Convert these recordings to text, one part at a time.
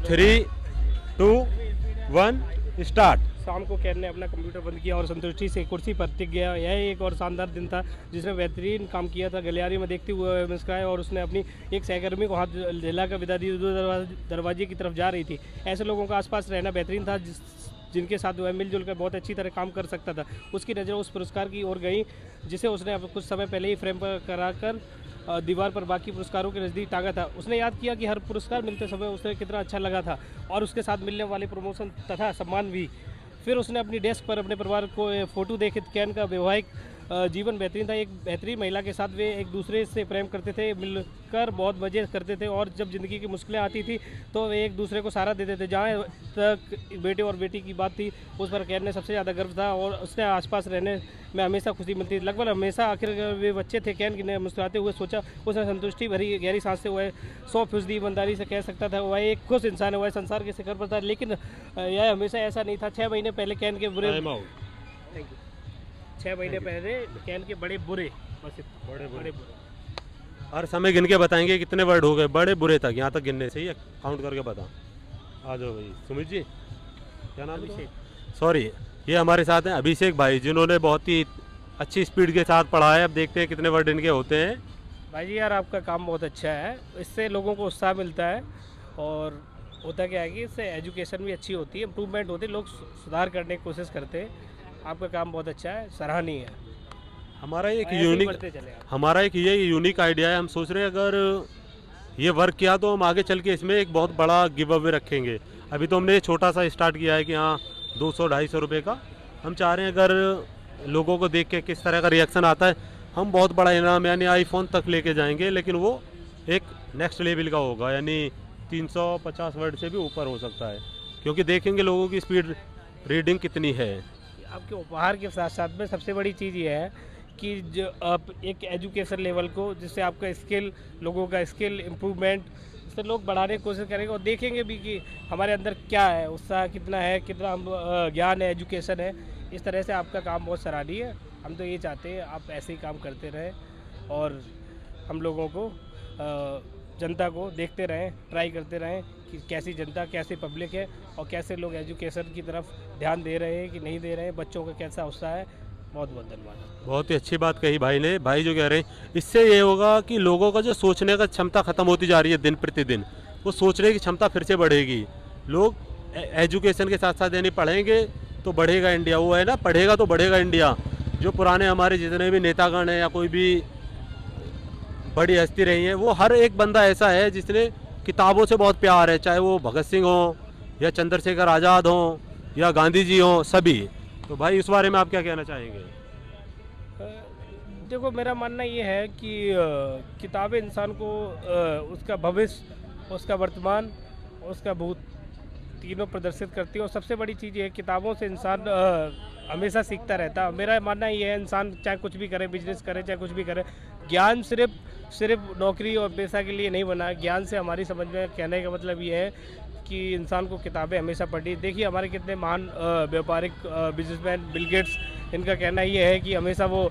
3, 2, 1 start. शाम को can ने अपना कंप्यूटर बंद किया और संतुष्टि से कुर्सी पर टिक गया। यह एक और शानदार दिन था जिसने बेहतरीन काम किया था। गलियारे में देखते हुए मुस्कुराया और उसने अपनी एक सहकर्मी को हाथ हिलाकर विदा दी। दरवाजे की तरफ जा रही थी। ऐसे लोगों का आसपास रहना बेहतरीन था जिनके साथ वह मिलजुल कर बहुत अच्छी तरह काम कर सकता था। उसकी नज़र उस पुरस्कार की ओर गई जिसे उसने कुछ समय पहले ही फ्रेम पर कराकर दीवार पर बाकी पुरस्कारों के नज़दीक टांगा था। उसने याद किया कि हर पुरस्कार मिलते समय उसे कितना अच्छा लगा था और उसके साथ मिलने वाले प्रमोशन तथा सम्मान भी। फिर उसने अपनी डेस्क पर अपने परिवार को फ़ोटो देखे। कैन का वैवाहिक जीवन बेहतरीन था। एक बेहतरीन महिला के साथ वे एक दूसरे से प्रेम करते थे, मिलकर बहुत मज़े करते थे और जब ज़िंदगी की मुश्किलें आती थी तो वे एक दूसरे को सहारा देते थे। जहाँ तक बेटे और बेटी की बात थी उस पर कैन ने सबसे ज़्यादा गर्व था और उसने आसपास रहने में हमेशा खुशी मिलती थी। लगभग हमेशा आखिर वे बच्चे थे। कैन ने मुस्कुराते हुए सोचा। उसने संतुष्टि भरी गहरी सांस से वह 100% ईमानदारी से कह सकता था वह एक खुश इंसान है, वह संसार के शिखर पर था। लेकिन यह हमेशा ऐसा नहीं था। 6 महीने पहले कैन के बुरे 6 महीने पहले कैन के बड़े बुरे बड़े हर समय गिन के बताएंगे कितने वर्ड हो गए बड़े बुरे तक, यहाँ तक गिनने से ही काउंट करके बता। आ जाओ भाई सुमित जी, क्या नाम है? सॉरी, ये हमारे साथ हैं अभिषेक भाई जिन्होंने बहुत ही अच्छी स्पीड के साथ पढ़ा है। अब देखते हैं कितने वर्ड इनके होते हैं। भाई जी यार आपका काम बहुत अच्छा है, इससे लोगों को उत्साह मिलता है और होता क्या है कि इससे एजुकेशन भी अच्छी होती है, इम्प्रूवमेंट होती है, लोग सुधार करने की कोशिश करते हैं। आपका काम बहुत अच्छा है, सराहनीय है। हमारा एक ये यूनिक आइडिया है। हम सोच रहे हैं अगर ये वर्क किया तो हम आगे चल के इसमें एक बहुत बड़ा गिव अवे रखेंगे। अभी तो हमने छोटा सा स्टार्ट किया है कि हाँ 200-250 रुपये का। हम चाह रहे हैं अगर लोगों को देख के किस तरह का रिएक्शन आता है हम बहुत बड़ा इनाम यानी आईफोन तक लेके जाएंगे, लेकिन वो एक नेक्स्ट लेवल का होगा, यानी 350 वर्ड से भी ऊपर हो सकता है क्योंकि देखेंगे लोगों की स्पीड रीडिंग कितनी है। आपके उपहार के साथ साथ में सबसे बड़ी चीज़ ये है कि जो आप एक एजुकेशन लेवल को जिससे आपका स्किल, लोगों का स्किल इम्प्रूवमेंट इससे लोग बढ़ाने की कोशिश करेंगे और देखेंगे भी कि हमारे अंदर क्या है, उत्साह कितना है, कितना हम ज्ञान है, एजुकेशन है। इस तरह से आपका काम बहुत सराहनीय है। हम तो ये चाहते हैं आप ऐसे ही काम करते रहें और हम लोगों को जनता को देखते रहें, ट्राई करते रहें कि कैसी जनता, कैसी पब्लिक है और कैसे लोग एजुकेशन की तरफ ध्यान दे रहे हैं कि नहीं दे रहे हैं, बच्चों का कैसा उत्साह है। बहुत बहुत धन्यवाद। बहुत ही अच्छी बात कही भाई ने। भाई जो कह रहे हैं इससे ये होगा कि लोगों का जो सोचने का क्षमता खत्म होती जा रही है दिन प्रतिदिन, वो सोचने की क्षमता फिर से बढ़ेगी। लोग एजुकेशन के साथ साथ यानी पढ़ेंगे तो बढ़ेगा इंडिया, वो है ना पढ़ेगा तो बढ़ेगा इंडिया। जो पुराने हमारे जितने भी नेतागण हैं या कोई भी बड़ी हस्ती रही है वो हर एक बंदा ऐसा है जिसने किताबों से बहुत प्यार है, चाहे वो भगत सिंह हो या चंद्रशेखर आज़ाद हो या गांधी जी हो, सभी। तो भाई इस बारे में आप क्या कहना चाहेंगे? देखो मेरा मानना ये है कि किताबें इंसान को उसका भविष्य, उसका वर्तमान, उसका भूत तीनों प्रदर्शित करती है और सबसे बड़ी चीज़ ये है किताबों से इंसान हमेशा सीखता रहता है। मेरा मानना ये है इंसान चाहे कुछ भी करे, बिजनेस करे, चाहे कुछ भी करे, ज्ञान सिर्फ नौकरी और पैसा के लिए नहीं बना। ज्ञान से हमारी समझ में कहने का मतलब ये है कि इंसान को किताबें हमेशा पढ़नी। देखिए हमारे कितने महान व्यापारिक बिजनेसमैन बिल गेट्स, इनका कहना ये है कि हमेशा वो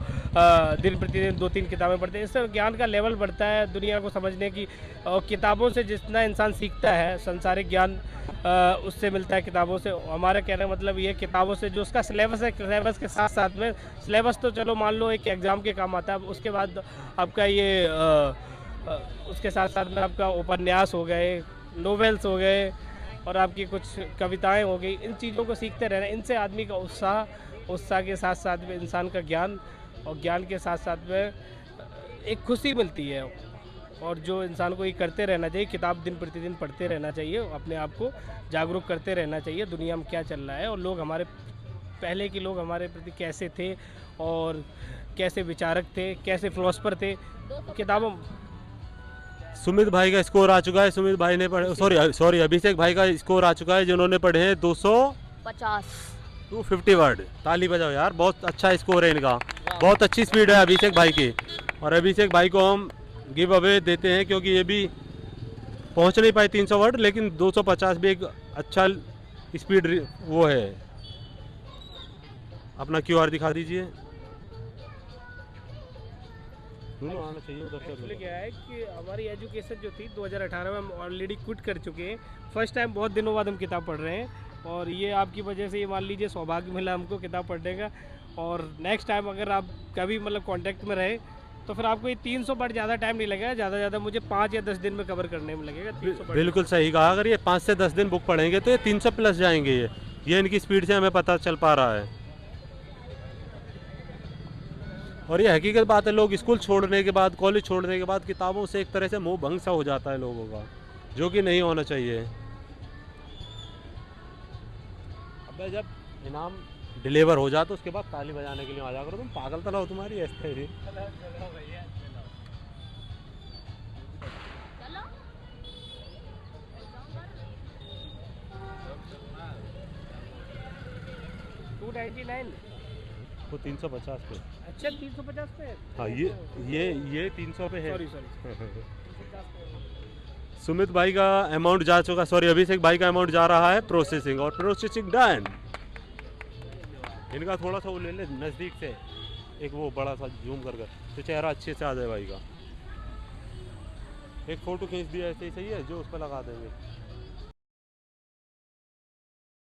दिन प्रतिदिन 2-3 किताबें पढ़ते हैं। इससे ज्ञान का लेवल बढ़ता है दुनिया को समझने की। और किताबों से जितना इंसान सीखता है, सांसारिक ज्ञान उससे मिलता है किताबों से। हमारा कहने का मतलब ये किताबों से जो उसका सिलेबस है, सिलेबस के साथ साथ में सिलेबस तो चलो मान लो एक एग्ज़ाम के काम आता है, उसके बाद आपका ये उसके साथ साथ में आपका उपन्यास हो गए, नोवेल्स हो गए और आपकी कुछ कविताएं हो गई। इन चीज़ों को सीखते रहना, इनसे आदमी का उत्साह के साथ साथ में इंसान का ज्ञान और ज्ञान के साथ साथ में एक खुशी मिलती है। और जो इंसान को ये करते रहना चाहिए, किताब दिन प्रतिदिन पढ़ते रहना चाहिए, अपने आप को जागरूक करते रहना चाहिए दुनिया में क्या चल रहा है और लोग हमारे पहले के लोग हमारे प्रति कैसे थे और कैसे विचारक थे, कैसे फिलोसफर थे। किताबों सुमित भाई का स्कोर आ चुका है। सुमित भाई ने पढ़े, सॉरी अभिषेक भाई का स्कोर आ चुका है जिन्होंने पढ़े हैं 250 वर्ड। ताली बजाओ यार, बहुत अच्छा स्कोर है इनका, बहुत अच्छी स्पीड है अभिषेक भाई की। और अभिषेक भाई को हम गिव अवे देते हैं क्योंकि ये भी पहुंच नहीं पाए 300 वर्ड, लेकिन 250 भी एक अच्छा स्पीड वो है। अपना QR दिखा दीजिए। दोनों आना चाहिए उधर से एक्चुअली क्या है कि हमारी एजुकेशन जो थी 2018 में हम ऑलरेडी क्विट कर चुके हैं। फर्स्ट टाइम बहुत दिनों बाद हम किताब पढ़ रहे हैं, और ये आपकी वजह से ये मान लीजिए सौभाग्य मिला हमको किताब पढ़ने का। और नेक्स्ट टाइम अगर आप कभी मतलब कांटेक्ट में रहे तो फिर आपको ये 300 पार्ट ज़्यादा टाइम नहीं लगेगा, ज़्यादा मुझे 5 या 10 दिन में कवर करने में लगेगा 300 पार्ट। बिल्कुल सही कहा। अगर ये 5 से 10 दिन बुक पढ़ेंगे तो ये 300 प्लस जाएंगे। ये इनकी स्पीड से हमें पता चल पा रहा है। और ये हकीकत बात है, लोग स्कूल छोड़ने के बाद, कॉलेज छोड़ने के बाद किताबों से एक तरह से मोह भंग सा हो जाता है लोगों का, जो कि नहीं होना चाहिए। अबे जब इनाम डिलीवर हो जाता तो उसके बाद ताली बजाने के लिए आ जा करो। तुम पागल तो ना हो, तुम्हारी ऐसे ही। वो 350 पे। अच्छा 350 पे। हाँ ये 300 पे है। सॉरी सुमित भाई का अमाउंट जा चुका, सॉरी अभिषेक भाई का अमाउंट जा रहा है प्रोसेसिंग, और प्रोसेसिंग डन। इनका थोड़ा सा वो ले ले नज़दीक से, एक वो बड़ा सा जूम कर तो चेहरा अच्छे से आ जाए भाई का। एक फ़ोटो खींच दिया ऐसे ही सही है, जो उस पर लगा देंगे।